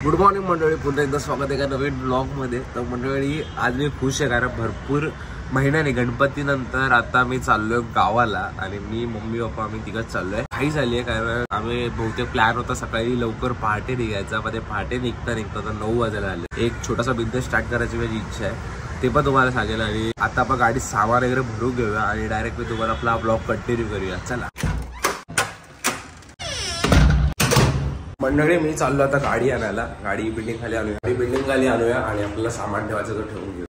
Good morning मंडळी, पुन्हा एकदा स्वागत आहे का नवीन ब्लॉग मध्ये। तर मंडळी आज मी खुश आहे कारण भरपूर महिन्याने गणपतीनंतर आता मी चाललोय गावाला आणि मी मम्मी पप्पा आम्ही तिघच चाललोय। काही झाली आहे कारण आम्ही बहुतेक प्लॅन होता सकाळी लवकर पहाटे निघायचा, पण ते पहाटे निघता तर 9 वाजायला आले। एक छोटासा बिझनेस स्टार्ट करायची माझी इच्छा आहे, ते पण तुम्हाला सांगेल। आणि आता आपण गाडी सामान वगैरे भरून घेऊया आणि डायरेक्ट मी तुम्हाला आपला ब्लॉग कंटिन्यू करूया। चला मंडळी, मी चाललो आता गाडी आणायला। गाडी बिल्डिंग खाली आणूया आणि आपल्याला सामान ठेवायचं तर ठेवून घेऊ।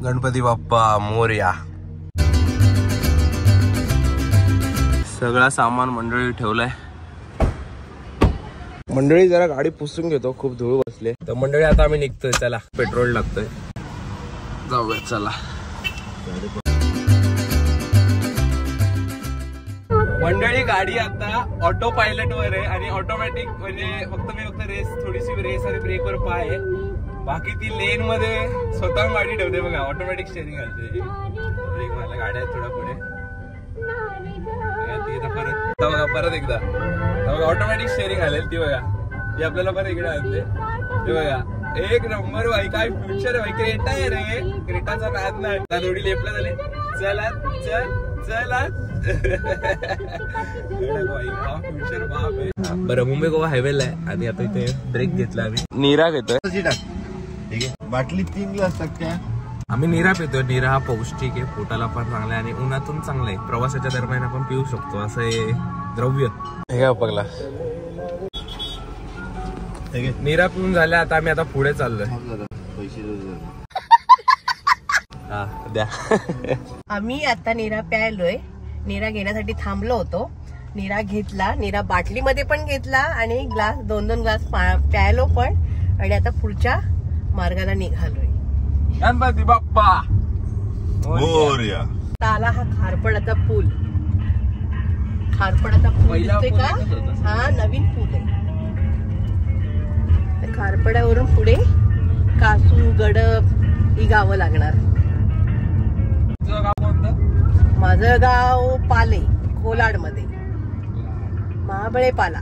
गणपती बाप्पा मोरया। सगळा सामान मंडळी ठेवलाय। मंडळी जरा गाडी पुसून घेतो, खूप धूळ बसले। तर मंडळी आता आम्ही निघतोय, चला पेट्रोल लागतोय, जाऊया चला। मंडळी गाडी आता ऑटो पायलट वर आहे आणि ऑटोमॅटिक म्हणजे फक्त रेस, थोडीशी रेस आणि ब्रेकवर पाय आहे, बाकी ती लेन मध्ये स्वतः गाडी ठेवते बघा। ऑटोमॅटिक स्टेअरिंग घालते, ब्रेक मारला, गाड्या आहेत थोडा पुढे परत एकदा ऑटोमॅटिक स्टेअरिंग घालेल ती बघा। ती आपल्याला परत इकडे आणते, ते बघा एक नंबर भाई, काय फ्युचर भाई। क्रेटा आहे रे, क्रेटाचा नाद नाही। थोडी लेपला झाली, चला चल चला बरं। मुंबई गोवा हायवेला आहे आणि आता इथे ब्रेक घेतला आम्ही। नीरा घेतोय, बाटली 3 ग्लास टाकते आम्ही। नीरा पितोय, नीरा हा पौष्टिक आहे, पोटाला पण चांगला आहे आणि उन्हातून चांगला आहे। प्रवासाच्या दरम्यान आपण पिऊ शकतो असं हे द्रव्य। हे पगला नीरा पिऊन झाल्या, आता आम्ही आता पुढे चाललोय। द्या आम्ही आता नीरा प्यायलोय। नीरा घेण्यासाठी थांबलो होतो, नीरा घेतला, नीरा बाटलीमध्ये पण घेतला आणि ग्लास 2-2 ग्लास प्यायलो पण, आणि आता पुढच्या मार्गाला निघालोय। गणपती बाप्पा मोरया। आला हा खारपडाचा पूल दिसतोय का? हा नवीन पूल आहे। खारपड्यावरून पुढे कासू, गडप ही गावं लागणार। माझं गाव पाले, कोलाड मध्ये, महाबळेपाला।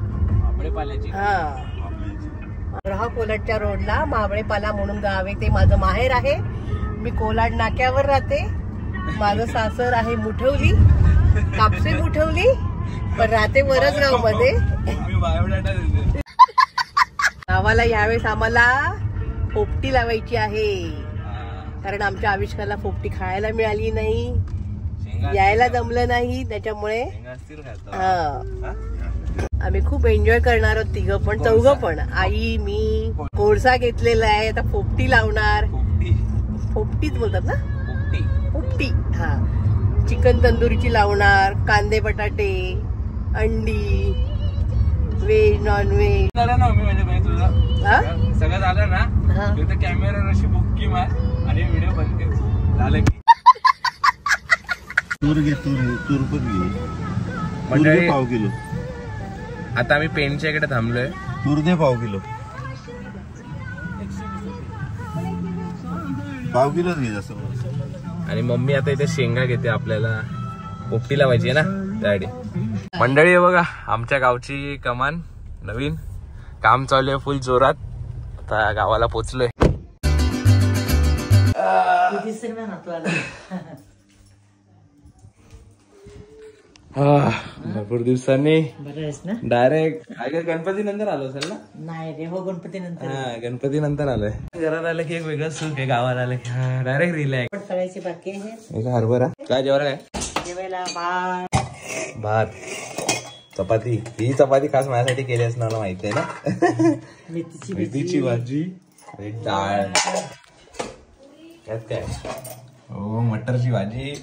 हा कोलाडच्या रोडला महाबळेपाला म्हणून गाव आहे, ते माझं माहेर आहे। मी कोलाड नाक्यावर राहते। माझं सासर आहे मुठवली, कापसे मुठवली, पण राहते वरसगाव मध्ये। गावाला यावेळेस आम्हाला पोपटी लावायची आहे, कारण आमच्या आविष्काला पोपटी खायला मिळाली नाही, यायला जमलं नाही, त्याच्यामुळे आम्ही खूप एन्जॉय करणार आहोत तिघं पण, चौघं पण, आई मी। कोळसा घेतलेला आहे, आता पोपटी लावणार। पोपटीच बोलतात ना, पोपटी। हा, चिकन तंदुरीची लावणार, कांदे बटाटे, अंडी, व्हेज नॉन व्हेज सगळं झालं ना, कॅमेरा अशी बुक्की मार आणि व्हिडिओ बंद कर, झालं की तूर घे, तूर पण घे मंडळी। पाव किलो। आता आम्ही पेंटच्या इकडे थांबलोय, तूर दे पाव किलोच घे जास्त। आणि मम्मी आता इथे शेंगा घेते, आपल्याला पोपटी लावायची आहे ना त्यासाठी। मंडळी आहे बघा, आमच्या गावची कमान नवीन काम चालू आहे फुल जोरात। आता गावाला पोचलोय। भरपूर दिवसांनी डायरेक्ट गणपती नंतर आलो असेल ना? नाही रे, हो गणपती नंतर। हा, गणपती नंतर आलोय। घरात आलं की एक वेगळं सुख आहे, गावाला आलं की डायरेक्ट रिलॅक्स। करायची बाकी आहे हरभरा काय जेवायला, काय जेवायला? भात, चपाती। ही चपाती खास माझ्यासाठी केली असणार, माहिती आहे ना? मेथीची भाजी, डाळ, त्यात काय हो मटरची भाजी।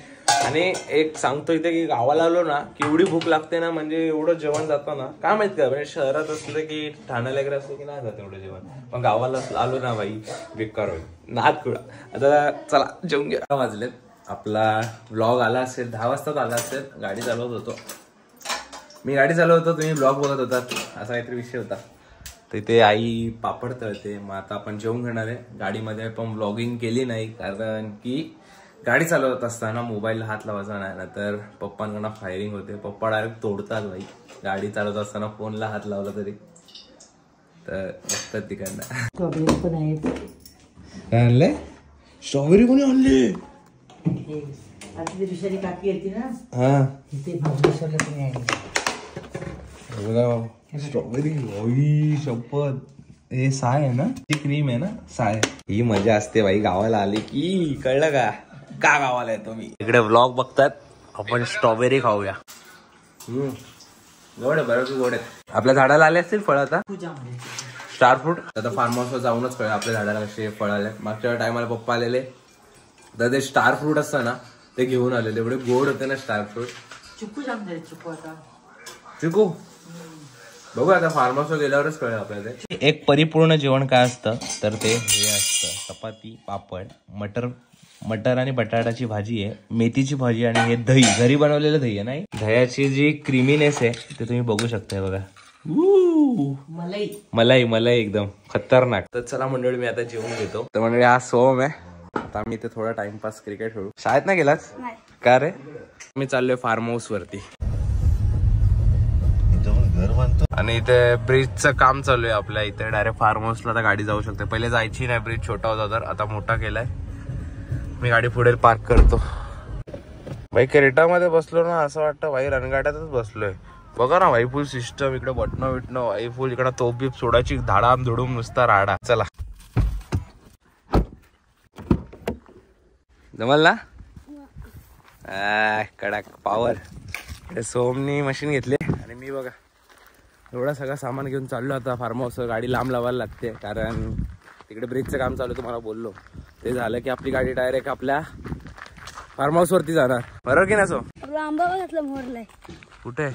आणि एक सांगतो इथे की गावाला आलो ना की एवढी भूक लागते ना, म्हणजे एवढं जेवण जातं ना, काय माहित का, म्हणजे शहरात असलं की ठाण्याला वगैरे असलं की नाही जात एवढं जेवण, पण गावाला आलो ना बाई बेकार होईल, नाद कुडा। आता चला जेवून घ्या। वाजलेत, आपला व्लॉग आला असेल 10 वाजताच आला असेल। गाडी चालवत होतो मी, तुम्ही ब्लॉग बघत होतात, असा काहीतरी विषय होता। तिथे आई पापड तळते, मग आता आपण जेवून घेणार आहे। गाडीमध्ये पण ब्लॉगिंग केली नाही कारण की गाडी चालवत असताना मोबाईलला हात लावायचा नाही, तर पप्पांकडून फायरिंग होते। पप्पा डायरेक्ट तोडतात भाई, गाडी चालवत असताना फोनला हात लावला तरी। तर बघतात तिकडनं. स्ट्रॉबेरी पण आहेत. काय आणलंय? स्ट्रॉबेरी कोणी आणली? आता ती दुसरी काकी येते ना, हा ते महाबळेश्वरला तुम्ही आहे. बघा स्ट्रॉबेरी. ओई शपथ. हे साय आहे ना, ती क्रीम आहे ना साय. ही मजा असते बाई गावाला आली की. कळलं का गावाला येतो मी. इकडे व्लॉग बघतात, आपण स्ट्रॉबेरी खाऊया. गोड आहे बरोबर, गोड आहे. आपल्या झाडाला आले असतील फळ आता. स्टार फ्रूट आता फार्म हाऊसवर जाऊनच कळलं आपल्या झाडाला कसे फळ आले. मागच्या टायमाला पप्पा आलेले तर ते स्टार फ्रूट असतं ना ते घेऊन आलेले. एवढे गोड होते ना स्टार फ्रूट. चिकू जाम झाले. चिकू आता चिकू बघू आता फार्म हाऊसवर गेल्यावरच कळलं आपल्याला. एक परिपूर्ण जेवण काय असतं तर ते हे असतं, चपाती, पापड, मटर आणि बटाट्याची भाजी आहे, मेथीची भाजी आणि हे दही, घरी बनवलेलं दही आहे. नाही, दह्याची जी क्रीमीनेस आहे ते तुम्ही बघू शकताय बघा. मलाई एकदम खतरनाक. तर चला मंडळी मी आता जेवून घेतो. तर मंडळी आज सोम आहे. आता मी इथे थोडा टाइमपास क्रिकेट खेळू. शाळेत नाही गेलास का रे? मी चाललोय फार्म हाऊस वरती घर बांधतो आणि इथे ब्रिजचं काम चालू आहे आपल्या इथे. डायरेक्ट फार्म हाऊसला आता गाडी जाऊ शकते. पहिले जायची नाही, ब्रिज छोटा होता तर आता मोठा केलाय. मी गाडी पुढे पार्क करतो. भाई क्रेटामध्ये बसलो ना असं वाटतं भाई रणगाड्यातच बसलोय. बघा ना भाई फुल सिस्टम. इकडे बटणं बिटणं भाई फुल. इकडे तोप बीप सोडायची धाडाम धुडूम नुसता राडा. चला जमल ना. कडक पावर. सोमनी मशीन घेतली आणि मी बघा एवढा सगळं सामान घेऊन चाललो आता फार्म हाऊस. गाडी लांब लावायला लागते कारण तिकडे ब्रिजचं काम चालू तुम्हाला बोललो. ते झालं की आपली गाडी डायरेक्ट आपल्या फार्म हाऊस वरती जाणार. बरोबर की ना सो? आंबा घातला मोहरलाय. कुठे?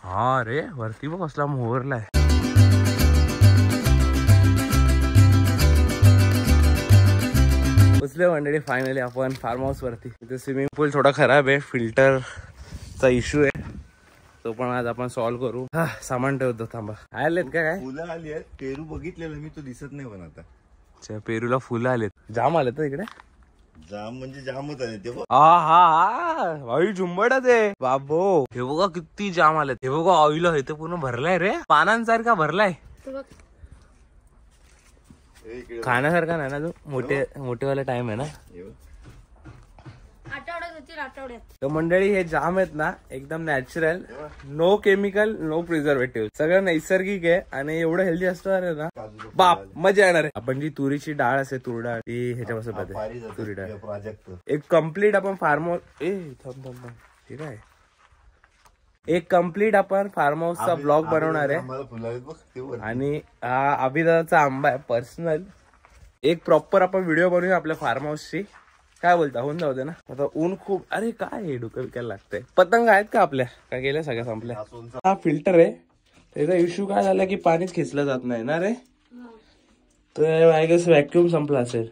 हा रे वरती बघ कसला मोहरलाय. उचले मंडळी फायनली आपण फार्म हाऊस वरती. इथे स्विमिंग पूल थोडा खराब आहे, फिल्टरचा इश्यू आहे, तो पण आज आपण सॉल्व्ह करू. सामान ठेवतो थांबा. आलेत का काय? फुलं आली आहेत. पेरू बघितलेलं मी, तो दिसत नाही पण आता. अच्छा पेरूला फुलं आलेत. जाम आलेत इकडे. जाम म्हणजे जामच आहे ते. हा भाई झुंबडच आहे बाबो. हे बघा किती जाम आलेत. हे बघा ऑइल आहे ते पूर्ण भरलाय रे, पानांसारखा भरलाय. खाण्यासारखा नाही ना तो. मोठेवाला टाइम आहे ना. तर मंडळी हे जाम आहेत ना एकदम natural, no chemical, no preservative, सगळं नैसर्गिक आहे आणि एवढं हेल्दी असणार ना बाप मजा येणार आहे. आपण जी तुरीची डाळ असते तूर डाळ ती ह्याच्यापासून तुरी डाळ एक कम्प्लीट आपण फार्म हाऊस ठीक आहे. एक कम्प्लीट आपण फार्म हाऊसचा ब्लॉग बनवणार आहे आणि हा अभिदाचा आंबा आहे पर्सनल. एक प्रॉपर आपण व्हिडिओ बनवूया आपल्या फार्म हाऊसची. काय बोलता होऊन जाऊ दे ना. आता ऊन खूप. अरे काय डोकं विकायला लागतंय. पतंग आहेत का आपल्या काय गेल्या सगळ्या संपल्या. हा फिल्टर आहे त्याचा इश्यू काय झाला की पाणीच खेचलं जात नाही ना रे. तर आय गेस व्हॅक्युम संपला असेल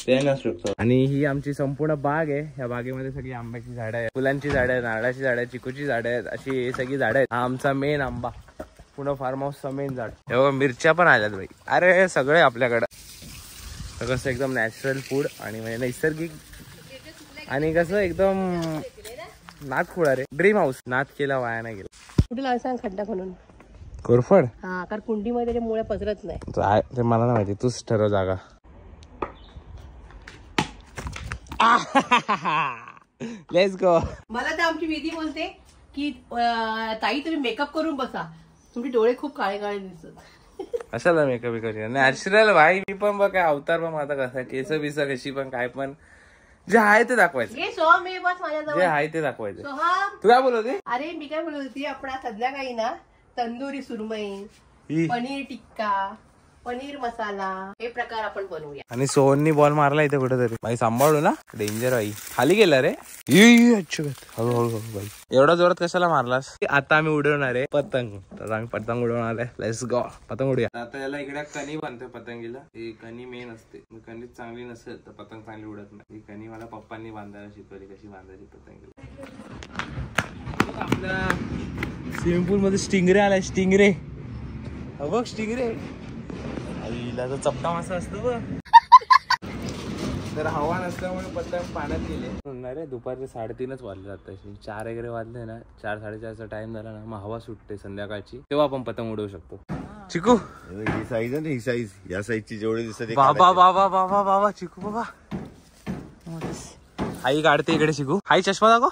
ते नसू शकतो. आणि ही आमची संपूर्ण बाग आहे. या बागेमध्ये सगळी आंब्याची झाडं आहेत, फुलांची झाडं आहेत, नारळाची झाडं आहेत, चिकूची झाडं आहेत, अशी सगळी झाडं आहेत. हा आमचा मेन आंबा, पुन्हा फार्म हाऊसचा मेन झाड. हे बघा मिरच्या पण आल्यात भाई. अरे सगळे आपल्याकडं. कसं एकदम नॅचरल फूड आणि म्हणजे नैसर्गिक आणि कसं एकदम नात खुळा रे. Dream house. नात केला वाया नाही गेला. कुठे लावायला सांग खड्डा म्हणून. कोरफड. हा कारण कुंडीमध्ये त्याच्या मुळे पसरत नाही. ते मला नाही माहिती, तूच ठरव जागा. Let's go. मला तर आमची विधी बोलते की ताई तुम्ही मेकअप करून बसा, तुमचे डोळे खूप काळे काळे दिसतात. कशाला मेकअप बिकअप. नॅचरल भाई. मी पण बघ काय अवतार पण माझा कसा केस बिस कशी पण काय पण जे आहे ते दाखवायचं. जे आहे ते दाखवायचं. तू काय बोलत होती? अरे मी काय बोलत होती, आपण आज संध्याकाळी ना तंदुरी सुरमई, पनीर टिक्का, पनीर मसाला हे प्रकार आपण बनवूया. आणि सोहननी बॉल मारला इथे कुठेतरी. भाई सांभाळू ना, डेंजर भाई. खाली गेला रे. हळूहळू भाई. एवढा जोरात कशाला मारलास. आता आम्ही उडवणार आहे पतंग. तर आम्ही पतंग उडवणार आहे. Let's go. पतंग उडूया. आता याला इकडे कणी बांधतोय पतंगीला. ही कणी मेन असते. कणी चांगली नसेल तर पतंग चांगली उडत नाही. ही कणी मला पप्पांनी बांधायला शिकवली कशी बांधायची पतंगीला. आपल्या स्विमिंग पूल मध्ये स्टिंगरे आलाय. स्टिंगरे बघ. स्टिंगरे चपटा मासा असतो बघ. तर हवा नसल्यामुळे पतंग पाण्यात गेले. रे दुपारचे 3:30 वाजले जात. 4 वगैरे वाजले ना, 4-4:30चा टाइम झाला ना, मग हवा सुटते संध्याकाळची, तेव्हा आपण पतंग उडवू शकतो. चिकू ही साईज आहे ना, ही साईज या साईजची जेवढी दिसते बाबा बाबा बाबा बाबा चिकू बाबा. आई काढते इकडे चिकू. आई चष्मा दाखव.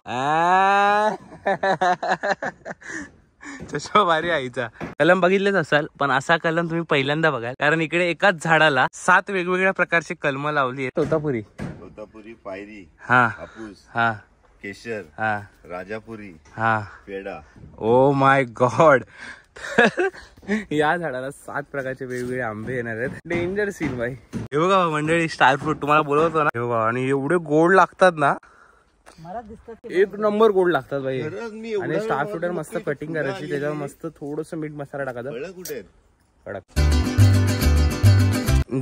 चष्मा भारी आईचा. कलम बघितलेच असाल, पण असा कलम तुम्ही पहिल्यांदा बघाल, कारण इकडे एकाच झाडाला 7 वेगवेगळ्या प्रकारची कलम लावली आहे. तोतापुरी, पायरी, हा हापूस, हा केशर, हा राजापुरी, हा. पेडा. Oh my god. या झाडाला 7 प्रकारचे वेगवेगळे आंबे येणार आहेत. डेंजर सीन भाई. हे बघा मंडळी, स्टार फ्रूट तुम्हाला बोलवतो ना, हे बघा. आणि एवढे गोड लागतात ना, एक नंबर गोड लागतात भाई. आणि स्टार फ्रूटर मस्त कटिंग करायची, त्याच्यावर मस्त थोडस मीठ मसाला टाकायचा. कुठे कडक.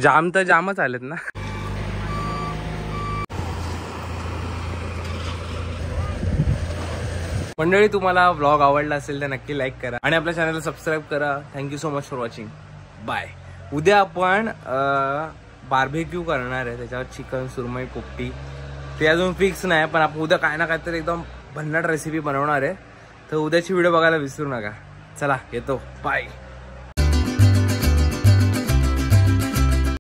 जाम तर जामच आलेत ना. मंडळी, तुम्हाला व्लॉग आवडला असेल तर नक्की लाईक करा आणि आपल्या चॅनलला सबस्क्राईब करा. Thank you so much for watching. Bye. उद्या आपण बार्बेक्यू करणार आहे, त्याच्यावर चिकन, सुरमई, पोपटी. ते अजून फिक्स नाही, पण आपण उद्या काय ना काय तर एकदम भन्नाट रेसिपी बनवणार आहे. तर उद्याची व्हिडिओ बघायला विसरू नका. चला, येतो. बाय.